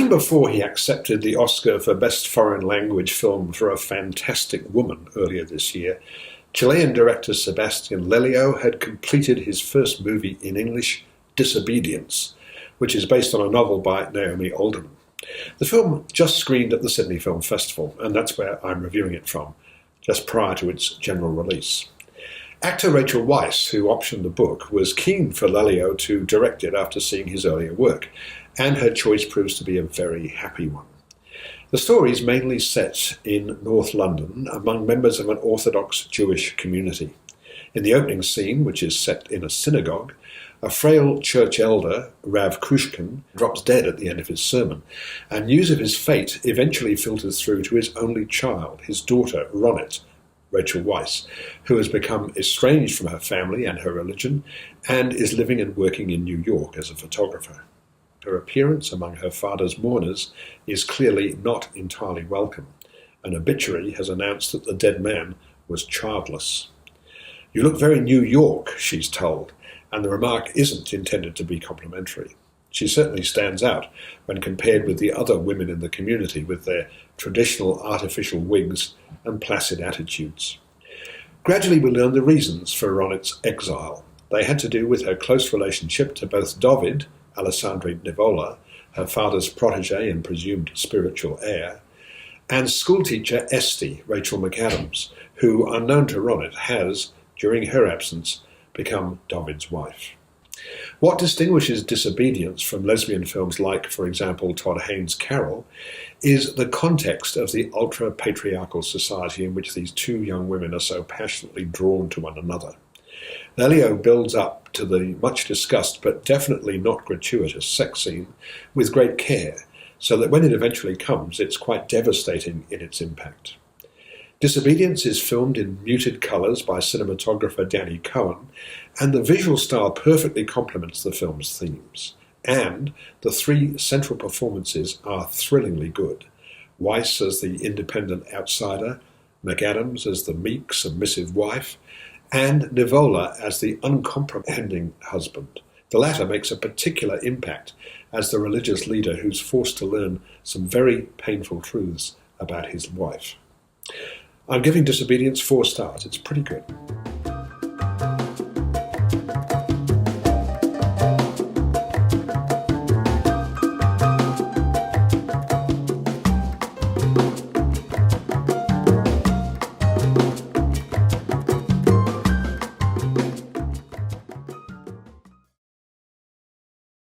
Even before he accepted the Oscar for Best Foreign Language Film for A Fantastic Woman earlier this year, Chilean director Sebastián Lelio had completed his first movie in English, Disobedience, which is based on a novel by Naomi Alderman. The film just screened at the Sydney Film Festival, and that's where I'm reviewing it from, just prior to its general release. Actor Rachel Weisz, who optioned the book, was keen for Lelio to direct it after seeing his earlier work, and her choice proves to be a very happy one. The story is mainly set in North London among members of an Orthodox Jewish community. In the opening scene, which is set in a synagogue, a frail church elder, Rav Krushkin, drops dead at the end of his sermon, and news of his fate eventually filters through to his only child, his daughter, Ronit, Rachel Weisz, who has become estranged from her family and her religion, and is living and working in New York as a photographer. Her appearance among her father's mourners is clearly not entirely welcome. An obituary has announced that the dead man was childless. "You look very New York," she's told, and the remark isn't intended to be complimentary. She certainly stands out when compared with the other women in the community with their traditional artificial wigs and placid attitudes. Gradually we learn the reasons for Ronit's exile. They had to do with her close relationship to both David, Alessandro Nivola, her father's protege and presumed spiritual heir, and schoolteacher Esty, Rachel McAdams, who, unknown to Ronit, has, during her absence, become David's wife. What distinguishes Disobedience from lesbian films like, for example, Todd Haynes' Carol, is the context of the ultra-patriarchal society in which these two young women are so passionately drawn to one another. Lelio builds up to the much-discussed but definitely not gratuitous sex scene with great care, so that when it eventually comes, it's quite devastating in its impact. Disobedience is filmed in muted colours by cinematographer Danny Cohen, and the visual style perfectly complements the film's themes. And the three central performances are thrillingly good. Weisz as the independent outsider, McAdams as the meek, submissive wife, and Nivola as the uncomprehending husband. The latter makes a particular impact as the religious leader who's forced to learn some very painful truths about his wife. I'm giving Disobedience 4 stars. It's pretty good.